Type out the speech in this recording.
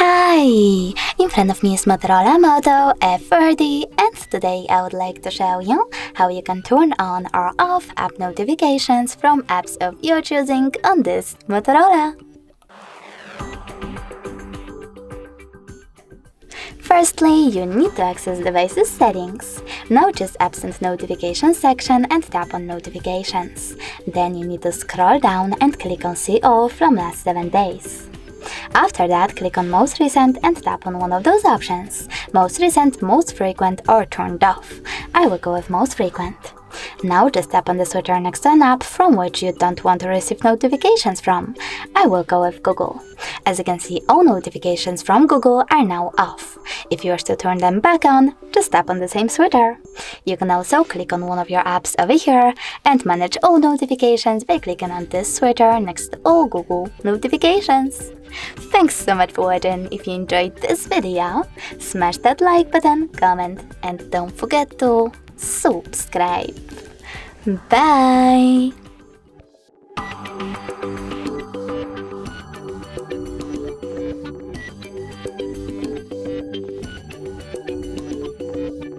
Hi! In front of me is Motorola Moto E40, and today I would like to show you how you can turn on or off app notifications from apps of your choosing on this Motorola. Firstly, you need to access the device's settings. Now choose Apps and Notifications section and tap on Notifications. Then you need to scroll down and click on See All from last 7 days. After that, click on Most Recent and tap on one of those options: Most Recent, Most Frequent or Turned Off. I will go with Most Frequent. Now just tap on the switcher next to an app from which you don't want to receive notifications from. I will go with Google. As you can see, all notifications from Google are now off. If you wish to turn them back on, just tap on the same switcher. You can also click on one of your apps over here and manage all notifications by clicking on this switcher next to all Google notifications. Thanks so much for watching. If you enjoyed this video, smash that like button, comment, and don't forget to subscribe. Bye!